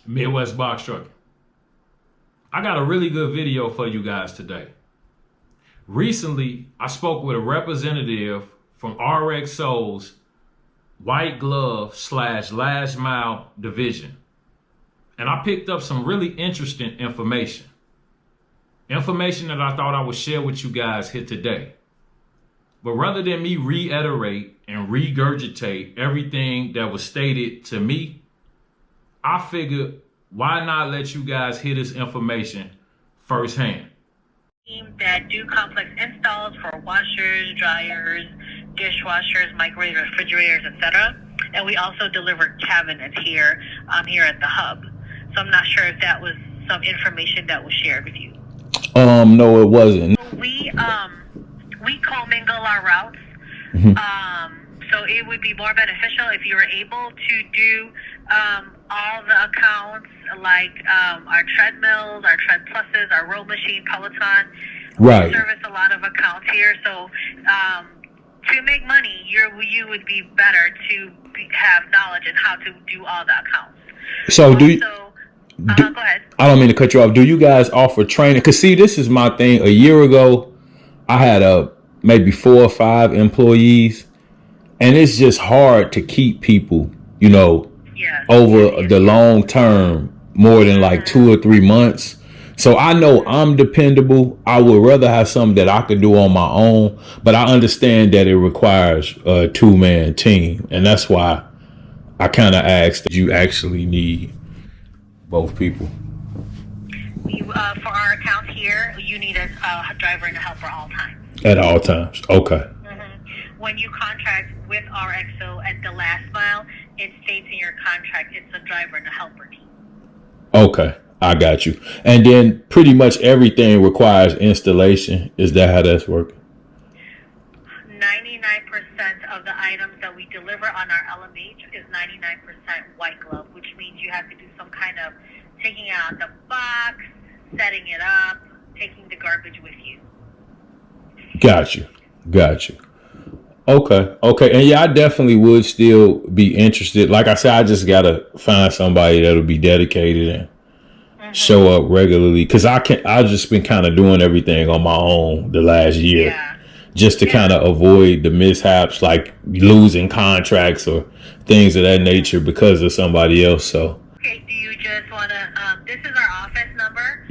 Midwest Box Trucking. I got a really good video for you guys today. Recently, I spoke with a representative from RXO's white glove / last mile division. And I picked up some really interesting information. Information that I thought I would share with you guys here today. But rather than me reiterate and regurgitate everything that was stated to me, I figured, why not let you guys hear this information firsthand? That do complex installs for washers, dryers, dishwashers, microwaves, refrigerators, etc. And we also deliver cabinets here at the hub. So I'm not sure if that was some information that was shared with you. No, it wasn't. We commingle our routes. So it would be more beneficial if you were able to do all the accounts, like our treadmills, our tread pluses, our row machine, Peloton. Right. We service a lot of accounts here. So to make money, you would be better to have knowledge in how to do all the accounts. So go ahead. I don't mean to cut you off. Do you guys offer training? Because see, this is my thing. A year ago, I had maybe 4 or 5 employees, and it's just hard to keep people, over the long term, more than like 2 or 3 months. So I know I'm dependable. I would rather have something that I could do on my own, but I understand that it requires a 2-man team. And that's why I kind of asked that you actually need both people. For our account here, you need a driver and a helper all times. At all times. Okay. When you contract with RXO at the last mile, it states in your contract it's a driver and a helper team. Okay, I got you. And then pretty much everything requires installation. Is that how that's working? 99% of the items that we deliver on our LMH is 99% white glove, which means you have to do some kind of taking out the box, setting it up, taking the garbage with you. Got you. Okay. And yeah, I definitely would still be interested. Like I said, I just gotta find somebody that'll be dedicated and show up regularly. Cause I've just been kind of doing everything on my own the last year, just to kind of avoid the mishaps, like losing contracts or things of that nature because of somebody else. So. Okay. Do you just wanna? This is our office number.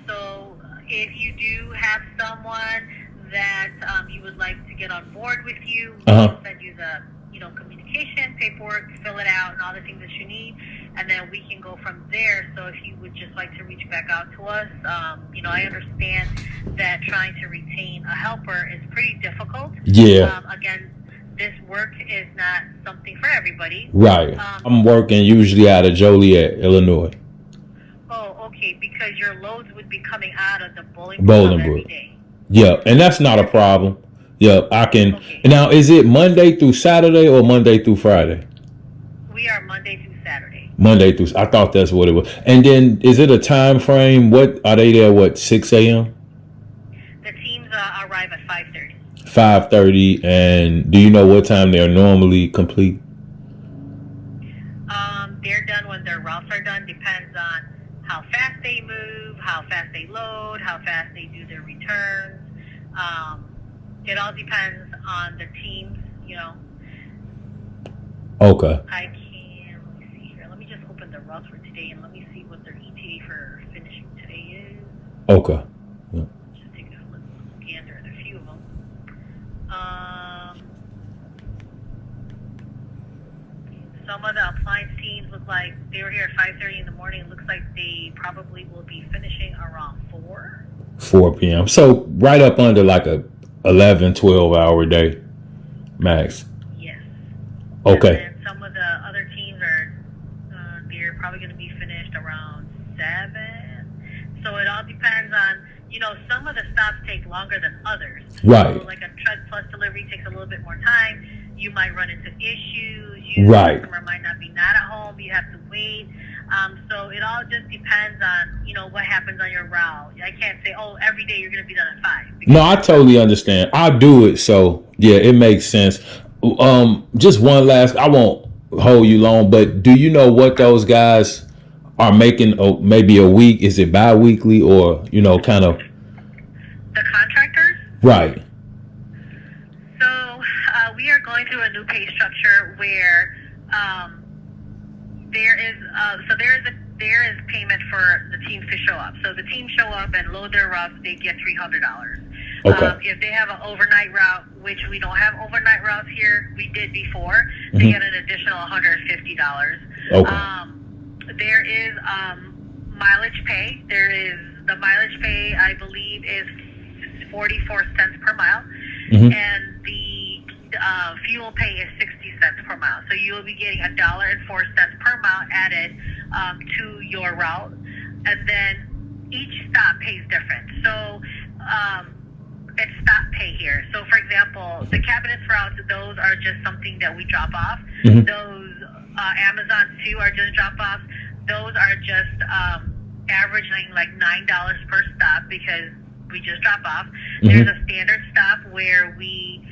So if you do have someone that you would like to get on board with you, we'll send you the communication paperwork, fill it out, and all the things that you need, and then we can go from there. So if you would just like to reach back out to us, I understand that trying to retain a helper is pretty difficult. Yeah. Again, this work is not something for everybody. Right. I'm working usually out of Joliet, Illinois. Oh, okay, because your loads would be coming out of the Bolingbrook every day. Yeah, and that's not a problem. Yeah, I can. Okay. Now, is it Monday through Saturday or Monday through Friday? We are Monday through Saturday. I thought that's what it was. And then, is it a time frame? What are they there? 6 a.m.? The teams arrive at 5:30. 5:30, and do you know what time they're normally complete? They're done when their routes are done. Depends on how fast they move, how fast they load, how fast they do their returns. It all depends on the teams, Okay. let me see here. Let me just open the routes for today and let me see what their ETA for finishing today is. Okay. Yeah. Just take a look gander at a few of them. Some of the appliance teams look like they were here at 5:30 in the morning. It looks like they probably will be finishing around 4 p.m. So right up under like a 11, 12-hour day max. Yes. Okay. And some of the other teams are they're probably going to be finished around 7. So it all depends on, some of the stops take longer than others. Right. So like a Tread Plus delivery takes a little bit more time. You might run into issues. Right. The customer might not be at home. You have to wait. So it all just depends on, what happens on your route. I can't say, every day you're going to be done at 5. No, I totally understand. I do it. So, yeah, it makes sense. Just one last, I won't hold you long, but do you know what those guys are making maybe a week? Is it bi-weekly or, kind of? The contractors? Right. So we are going through a new pay structure where there is payment for the teams to show up. So the teams show up and load their routes, they get $300. Okay. If they have an overnight route, which we don't have overnight routes here, we did before, they get an additional $150. Okay. There is mileage pay. There is the mileage pay, I believe, is 44 cents per mile, and the fuel pay is 60 cents per mile. So you will be getting $1.04 per mile added to your route, and then each stop pays different. So it's stop pay here. So for example, the cabinets routes, those are just something that we drop off. Those Amazon too are just drop offs. Those are just averaging like $9 per stop because we just drop off. There's a standard stop where we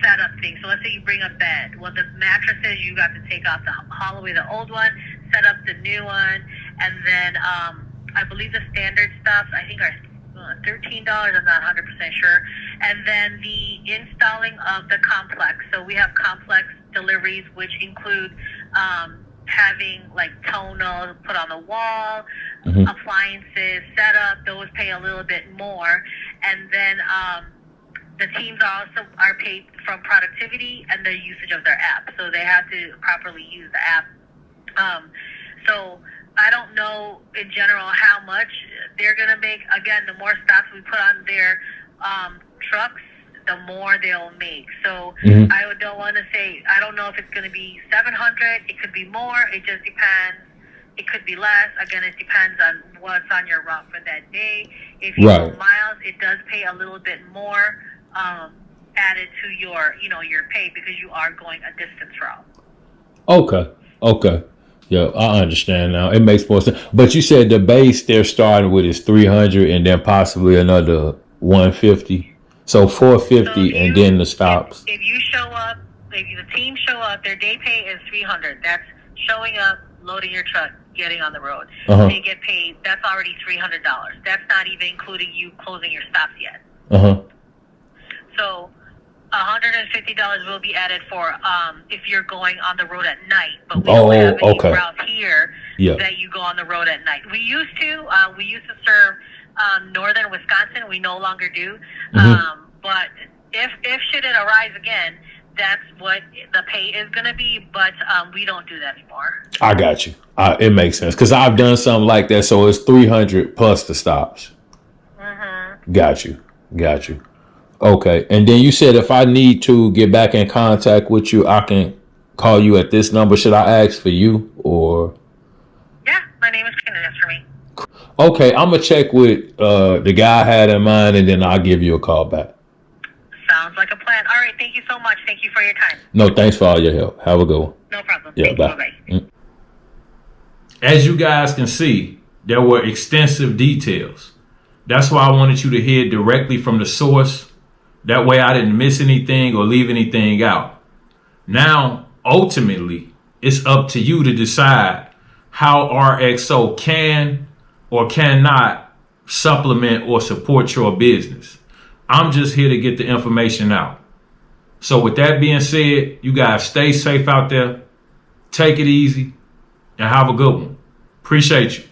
set up things. So let's say you bring a bed. Well, the mattresses, you got to take off haul away the old one, set up the new one, and then I believe the standard stuff, I think, are $13. I'm not 100% sure. And then the installing of the complex. So we have complex deliveries, which include having like tonals put on the wall, appliances set up. Those pay a little bit more. And then the teams are paid from productivity and the usage of their app. So they have to properly use the app. So I don't know in general how much they're going to make. Again, the more stops we put on their trucks, the more they'll make. So I don't want to say, I don't know if it's going to be 700. It could be more. It just depends. It could be less. Again, it depends on what's on your route for that day. If you go miles, it does pay a little bit more added to your pay because you are going a distance route. Okay. Yeah, I understand now. It makes more sense. But you said the base they're starting with is 300 and then possibly another 150. So 450 and then the stops. If you show up, if the team show up, their day pay is 300. That's showing up, loading your truck, getting on the road. They get paid. That's already $300. That's not even including you closing your stops yet. So $150 will be added for if you're going on the road at night. But we don't have any route here that you go on the road at night. We used to serve northern Wisconsin. We no longer do. But if should it arise again, that's what the pay is going to be. But we don't do that anymore. I got you. It makes sense because I've done something like that. So it's 300 plus the stops. Got you. Okay. And then you said if I need to get back in contact with you, I can call you at this number. Should I ask for you or? Yeah, my name is Kendra. That's for me. Okay. I'm going to check with the guy I had in mind and then I'll give you a call back. Sounds like a plan. All right. Thank you so much. Thank you for your time. No, thanks for all your help. Have a good one. No problem. Yeah, Thank bye. You. Bye-bye. As you guys can see, there were extensive details. That's why I wanted you to hear directly from the source. That way I didn't miss anything or leave anything out. Now, ultimately, it's up to you to decide how RXO can or cannot supplement or support your business. I'm just here to get the information out. So with that being said, you guys stay safe out there. Take it easy and have a good one. Appreciate you.